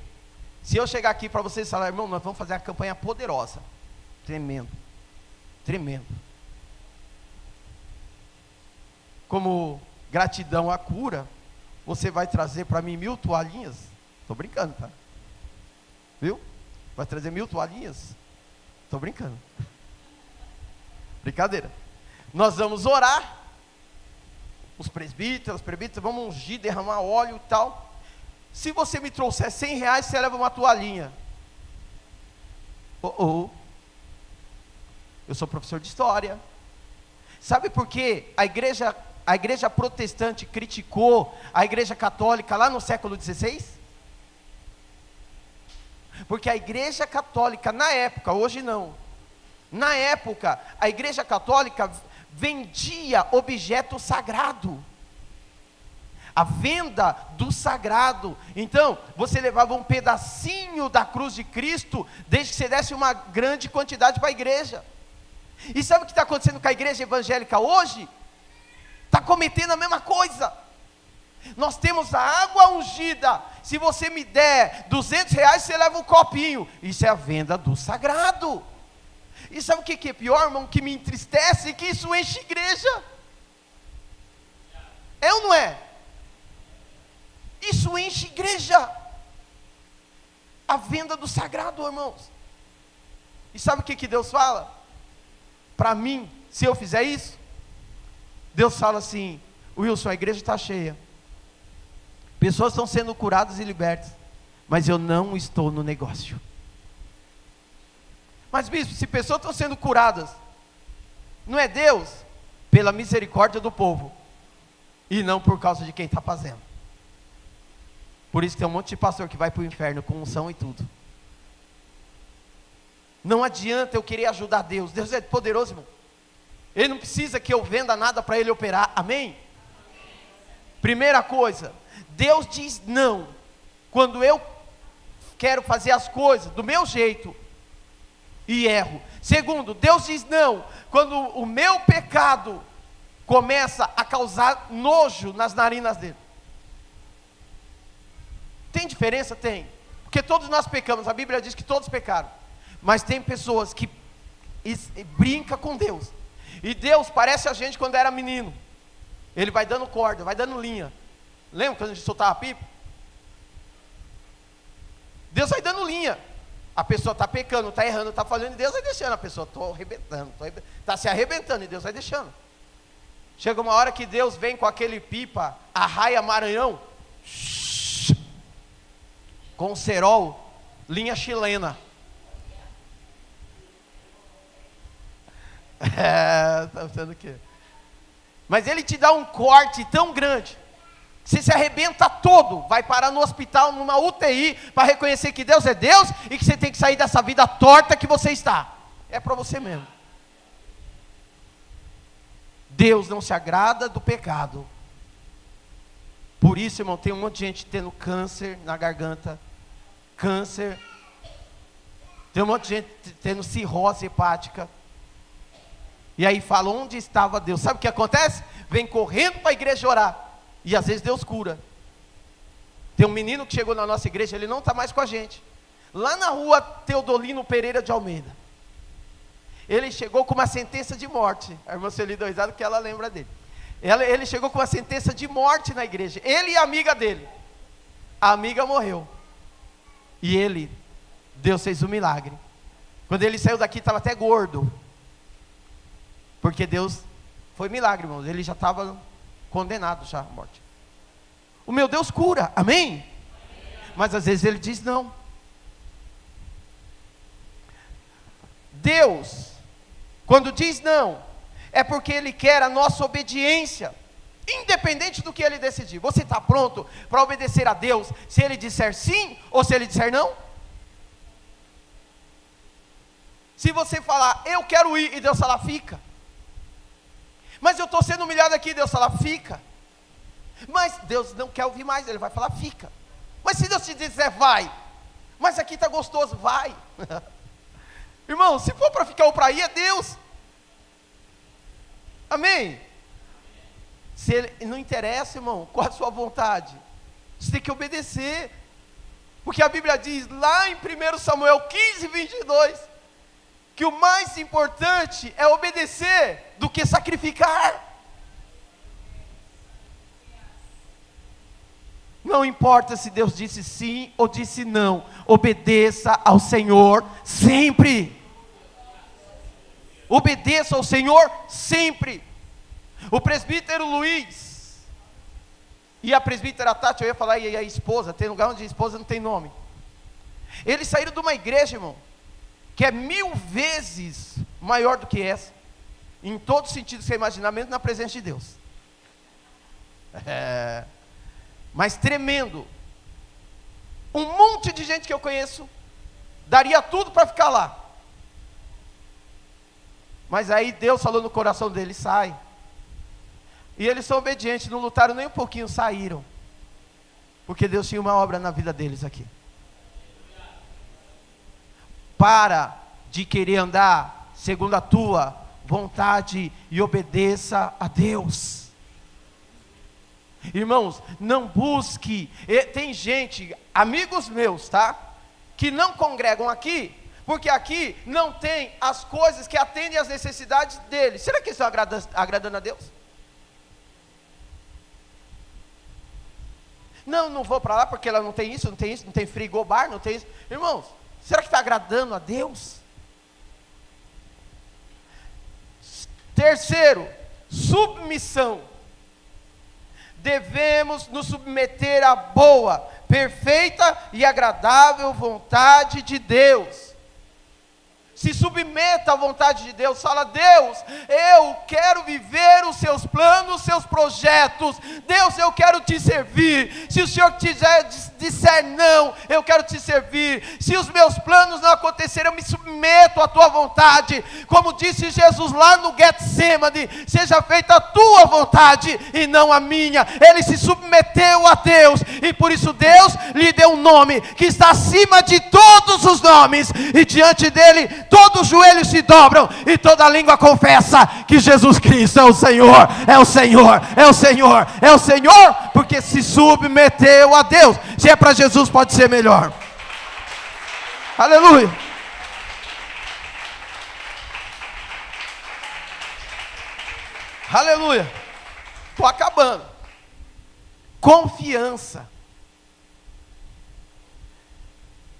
[SPEAKER 1] se eu chegar aqui para vocês falar, irmão, nós vamos fazer uma campanha poderosa, tremendo, tremendo. Como gratidão à cura, você vai trazer para mim 1000 toalhinhas? Estou brincando, tá? Viu? Vai trazer 1000 toalhinhas? Estou brincando. Brincadeira. Nós vamos orar. Os presbíteros, vamos ungir, derramar óleo e tal. Se você me trouxer R$100, você leva uma toalhinha. Eu sou professor de história. Sabe por quê? A igreja protestante criticou a igreja católica lá no século XVI? Porque a igreja católica na época, hoje não, na época a igreja católica vendia objeto sagrado, a venda do sagrado. Então você levava um pedacinho da cruz de Cristo, desde que você desse uma grande quantidade para a igreja. E sabe o que está acontecendo com a igreja evangélica hoje? Está cometendo a mesma coisa. Nós temos a água ungida. Se você me der R$200, você leva um copinho. Isso é a venda do sagrado. E sabe o que é pior, irmão? Que me entristece, que isso enche igreja. É ou não é? Isso enche igreja. A venda do sagrado, irmãos. E sabe o que Deus fala? Para mim, se eu fizer isso, Deus fala assim: Wilson, a igreja está cheia, pessoas estão sendo curadas e libertas, mas eu não estou no negócio. Mas bispo, se pessoas estão sendo curadas, não é Deus? Pela misericórdia do povo, e não por causa de quem está fazendo. Por isso que tem um monte de pastor que vai para o inferno com unção e tudo. Não adianta eu querer ajudar Deus. Deus é poderoso, irmão. Ele não precisa que eu venda nada para Ele operar, amém? Primeira coisa, Deus diz não quando eu quero fazer as coisas do meu jeito e erro. Segundo, Deus diz não quando o meu pecado começa a causar nojo nas narinas dele. Tem diferença? Tem. Porque todos nós pecamos, a Bíblia diz que todos pecaram. Mas tem pessoas que brincam com Deus. E Deus parece a gente quando era menino. Ele vai dando corda, vai dando linha. Lembra quando a gente soltava pipa? Deus vai dando linha. A pessoa está pecando, está errando, está falhando, e Deus vai deixando. A pessoa está arrebentando, está se arrebentando, e Deus vai deixando. Chega uma hora que Deus vem com aquele pipa, arraia Maranhão, com cerol, linha chilena. Está pensando o quê? Mas ele te dá um corte tão grande, você se arrebenta todo, vai parar no hospital, numa UTI, para reconhecer que Deus é Deus, e que você tem que sair dessa vida torta que você está. É para você mesmo. Deus não se agrada do pecado. Por isso, irmão, tem um monte de gente tendo câncer na garganta, câncer, tem um monte de gente tendo cirrose hepática. E aí fala, onde estava Deus? Sabe o que acontece? Vem correndo para a igreja orar. E às vezes Deus cura. Tem um menino que chegou na nossa igreja, ele não está mais com a gente. Lá na rua Teodolino Pereira de Almeida. Ele chegou com uma sentença de morte. A irmã Celi deu risada que ela lembra dele. Ele chegou com uma sentença de morte na igreja. Ele e a amiga dele. A amiga morreu. E Deus fez um milagre. Quando ele saiu daqui, estava até gordo. Porque Deus, foi milagre, irmãos. Ele já estava condenado já à morte. O meu Deus cura, amém? Mas às vezes ele diz não. Deus, quando diz não, é porque Ele quer a nossa obediência, independente do que Ele decidir. Você está pronto para obedecer a Deus, se Ele disser sim, ou se Ele disser não? Se você falar, eu quero ir, e Deus falar, fica. Mas eu estou sendo humilhado aqui, Deus falar, fica. Mas Deus não quer ouvir mais, Ele vai falar, fica. Mas se Deus te disser, vai, mas aqui está gostoso, vai. Irmão, se for para ficar ou para ir, é Deus. Amém? Se ele, não interessa, irmão, qual a sua vontade, você tem que obedecer. Porque a Bíblia diz, lá em 1 Samuel 15, 22, que o mais importante é obedecer do que sacrificar. Não importa se Deus disse sim ou disse não, obedeça ao Senhor sempre. Obedeça ao Senhor sempre. O presbítero Luiz e a presbítera Tati, eu ia falar, e a esposa, tem lugar onde a esposa não tem nome. Eles saíram de uma igreja, irmão, que é 1000 vezes maior do que essa, em todo sentido que você imaginar, mesmo na presença de Deus. Mas tremendo. Um monte de gente que eu conheço daria tudo para ficar lá. Mas aí Deus falou no coração deles, sai. E eles são obedientes, não lutaram nem um pouquinho, saíram. Porque Deus tinha uma obra na vida deles aqui. Para de querer andar segundo a tua vontade e obedeça a Deus. Irmãos, não busque. Tem gente, amigos meus, tá? Que não congregam aqui, porque aqui não tem as coisas que atendem às necessidades deles. Será que estão agradando a Deus? Não vou para lá porque ela não tem isso, não tem frigobar, não tem isso. Irmãos, será que está agradando a Deus? Terceiro, submissão. Devemos nos submeter à boa, perfeita e agradável vontade de Deus. Se submeta à vontade de Deus, fala, Deus, eu quero viver os seus planos, os seus projetos. Deus, eu quero te servir. Se o Senhor disser não, eu quero te servir. Se os meus planos não acontecerem, eu me submeto à tua vontade. Como disse Jesus lá no Getsemane, seja feita a tua vontade e não a minha. Ele se submeteu a Deus, e por isso Deus lhe deu um nome que está acima de todos os nomes, e diante dele todos os joelhos se dobram e toda língua confessa que Jesus Cristo é o Senhor, é o Senhor, é o Senhor, é o Senhor, porque se submeteu a Deus. Se é para Jesus, pode ser melhor. Aleluia. Aleluia. Estou acabando. Confiança.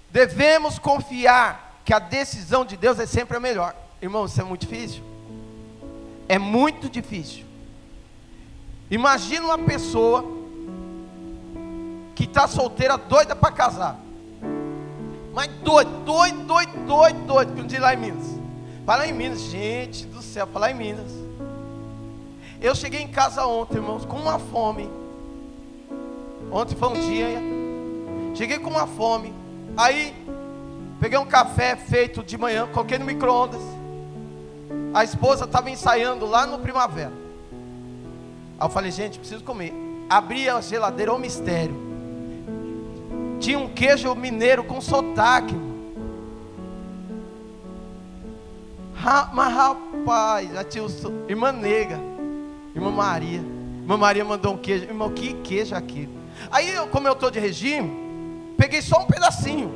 [SPEAKER 1] Devemos confiar que a decisão de Deus é sempre a melhor. Irmão, isso é muito difícil. É muito difícil. Imagina uma pessoa que está solteira, doida para casar. Mas doido, que um dia lá em Minas. Falar em Minas, gente do céu, falar em Minas. Eu cheguei em casa ontem, irmãos, com uma fome. Ontem foi um dia, cheguei com uma fome. Aí peguei um café feito de manhã, coloquei no micro-ondas. A esposa estava ensaiando lá no Primavera. Aí eu falei, gente, preciso comer. Abri a geladeira, ô mistério. Tinha um queijo mineiro com sotaque. Mas rapaz, já tinha irmã Nega, irmã Maria. Irmã Maria mandou um queijo. Irmão, que queijo é aquilo? Aí, como eu estou de regime, peguei só um pedacinho.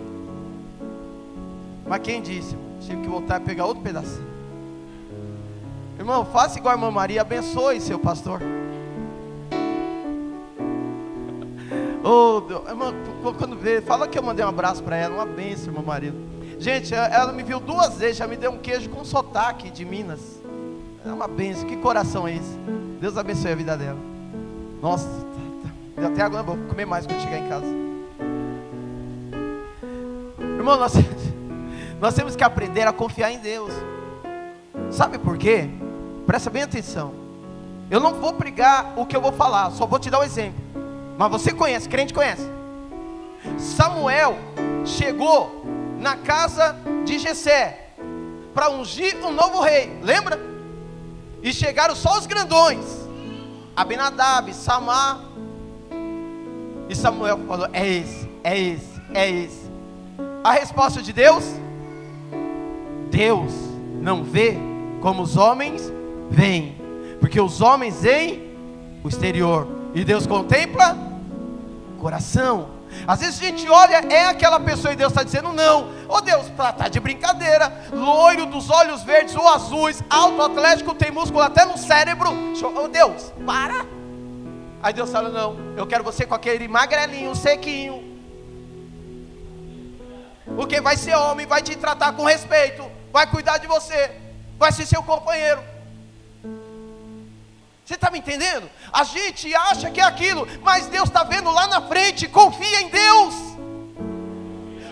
[SPEAKER 1] Mas quem disse? Tive que voltar a pegar outro pedacinho. Irmão, faça igual a irmã Maria, abençoe seu pastor. Irmão, quando vê, fala que eu mandei um abraço para ela, uma bênção, irmã Maria. Gente, ela me viu 2 vezes, já me deu um queijo com sotaque de Minas. É uma bênção, que coração é esse? Deus abençoe a vida dela. Nossa, deu até água na boca, vou comer mais quando chegar em casa. Irmão, nós temos que aprender a confiar em Deus. Sabe por quê? Presta bem atenção. Eu não vou pregar o que eu vou falar, só vou te dar um exemplo. Mas você conhece, crente conhece. Samuel chegou na casa de Jessé para ungir um novo rei, lembra? E chegaram só os grandões, Abinadab, Samar. E Samuel falou: é esse, é esse, é esse. A resposta de Deus: Deus não vê como os homens veem, porque os homens veem o exterior e Deus contempla o coração. Às vezes a gente olha, é aquela pessoa e Deus está dizendo não. Ô Deus, está de brincadeira, loiro, dos olhos verdes ou azuis, alto, atlético, tem músculo até no cérebro. Ô Deus, para. Aí Deus fala: não, eu quero você com aquele magrelinho, sequinho, porque vai ser homem, vai te tratar com respeito, vai cuidar de você, vai ser seu companheiro. Você está me entendendo? A gente acha que é aquilo, mas Deus está vendo lá na frente. Confia em Deus.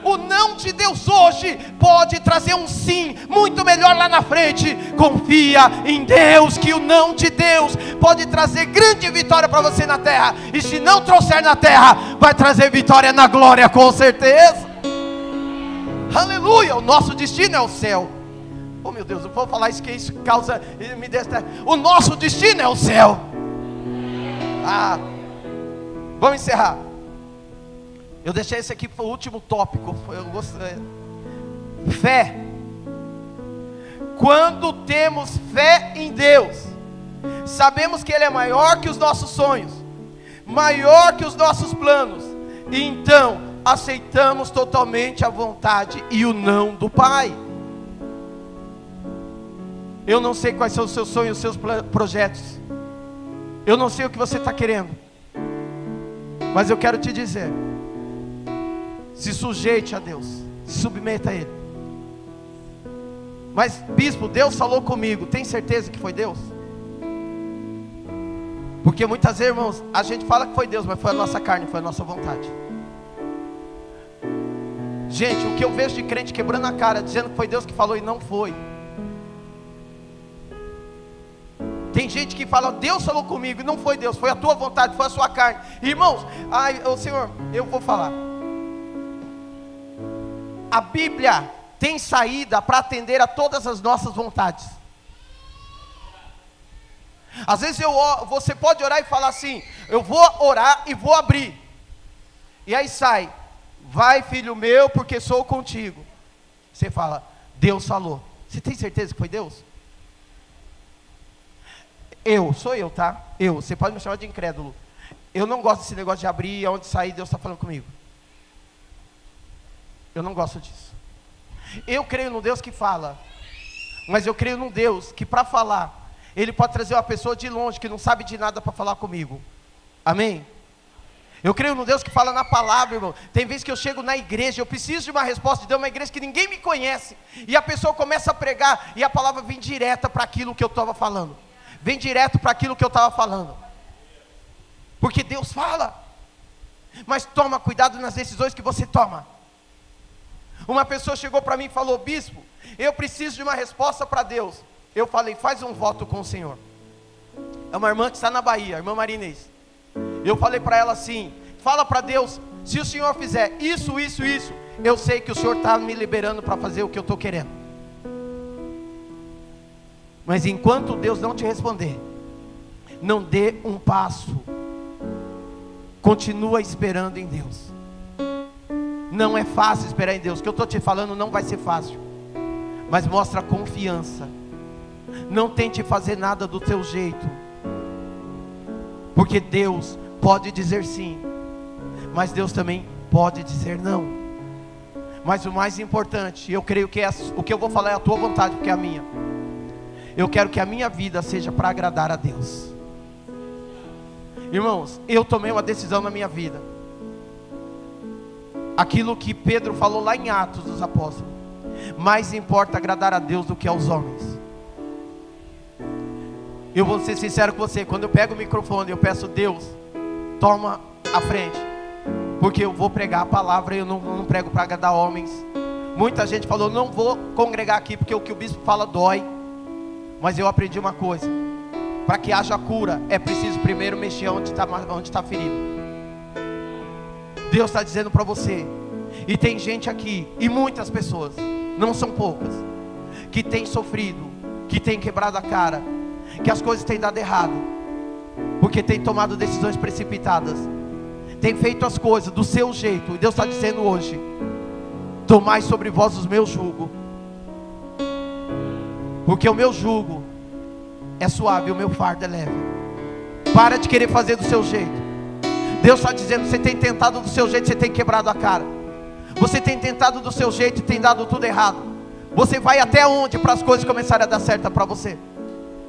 [SPEAKER 1] O não de Deus hoje pode trazer um sim muito melhor lá na frente. Confia em Deus, que o não de Deus pode trazer grande vitória para você na terra. E se não trouxer na terra, vai trazer vitória na glória, com certeza. Aleluia, o nosso destino é o céu. Oh meu Deus, eu vou falar isso, que isso causa, me desta. O nosso destino é o céu. Vamos encerrar. Eu deixei esse aqui para o último tópico. Fé. Quando temos fé em Deus, sabemos que Ele é maior que os nossos sonhos, maior que os nossos planos, e então aceitamos totalmente a vontade e o não do Pai. Eu não sei quais são os seus sonhos, os seus projetos. Eu não sei o que você está querendo. Mas eu quero te dizer: se sujeite a Deus, se submeta a Ele. Mas bispo, Deus falou comigo. Tem certeza que foi Deus? Porque muitas vezes, irmãos, a gente fala que foi Deus, mas foi a nossa carne, foi a nossa vontade. Gente, o que eu vejo de crente quebrando a cara, dizendo que foi Deus que falou e não foi. Tem gente que fala: Deus falou comigo, e não foi Deus, foi a tua vontade, foi a sua carne. Irmãos, Senhor, eu vou falar. A Bíblia tem saída para atender a todas as nossas vontades. Às vezes você pode orar e falar assim: eu vou orar e vou abrir. E aí sai: vai filho meu, porque sou contigo. Você fala: Deus falou. Você tem certeza que foi Deus? Sou eu, tá? Você pode me chamar de incrédulo. Eu não gosto desse negócio de abrir, aonde sair, Deus está falando comigo. Eu não gosto disso. Eu creio num Deus que fala, mas eu creio num Deus que, para falar, Ele pode trazer uma pessoa de longe que não sabe de nada para falar comigo. Amém? Eu creio num Deus que fala na palavra, irmão. Tem vezes que eu chego na igreja, eu preciso de uma resposta de Deus, uma igreja que ninguém me conhece, e a pessoa começa a pregar, e a palavra vem direta para aquilo que eu estava falando. Vem direto para aquilo que eu estava falando. Porque Deus fala. Mas toma cuidado nas decisões que você toma. Uma pessoa chegou para mim e falou: bispo, eu preciso de uma resposta para Deus. Eu falei: faz um voto com o Senhor. É uma irmã que está na Bahia, a irmã Marinês. Eu falei para ela assim: fala para Deus, se o Senhor fizer isso, isso, isso, eu sei que o Senhor está me liberando para fazer o que eu estou querendo. Mas enquanto Deus não te responder, não dê um passo. Continua esperando em Deus. Não é fácil esperar em Deus. O que eu estou te falando não vai ser fácil, mas mostra confiança. Não tente fazer nada do teu jeito, porque Deus pode dizer sim, mas Deus também pode dizer não. Mas o mais importante, eu creio que o que eu vou falar é a tua vontade, porque é a minha. Eu quero que a minha vida seja para agradar a Deus. Irmãos, eu tomei uma decisão na minha vida. Aquilo que Pedro falou lá em Atos dos Apóstolos: mais importa agradar a Deus do que aos homens. Eu vou ser sincero com você, quando eu pego o microfone, eu peço: Deus, toma a frente, porque eu vou pregar a palavra e eu não prego para agradar homens. Muita gente falou: não vou congregar aqui porque o que o bispo fala dói. Mas eu aprendi uma coisa: para que haja cura, é preciso primeiro mexer onde está ferido. Deus está dizendo para você, e tem gente aqui, e muitas pessoas, não são poucas, que tem sofrido, que tem quebrado a cara, que as coisas têm dado errado, porque tem tomado decisões precipitadas, tem feito as coisas do seu jeito. E Deus está dizendo hoje: tomai sobre vós o meu jugo, porque o meu jugo é suave, o meu fardo é leve. Para de querer fazer do seu jeito. Deus está dizendo: você tem tentado do seu jeito, você tem quebrado a cara. Você tem tentado do seu jeito e tem dado tudo errado. Você vai até onde para as coisas começarem a dar certo para você?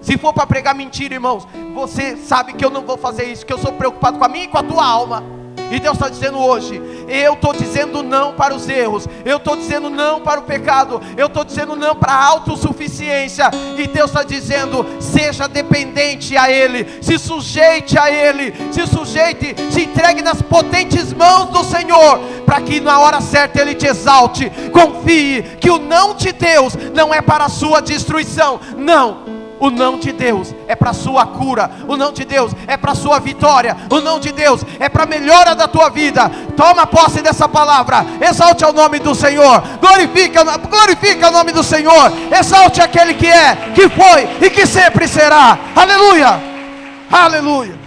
[SPEAKER 1] Se for para pregar mentira, irmãos, você sabe que eu não vou fazer isso, que eu sou preocupado com a minha e com a tua alma. E Deus está dizendo hoje: eu estou dizendo não para os erros, eu estou dizendo não para o pecado, eu estou dizendo não para a autossuficiência. E Deus está dizendo: seja dependente a Ele, se sujeite a Ele, se entregue nas potentes mãos do Senhor, para que na hora certa Ele te exalte. Confie que o não de Deus não é para a sua destruição, não. O não de Deus é para a sua cura. O não de Deus é para a sua vitória. O não de Deus é para a melhora da tua vida. Toma posse dessa palavra. Exalte ao nome do Senhor. Glorifica o nome do Senhor. Exalte aquele que é, que foi e que sempre será. Aleluia. Aleluia.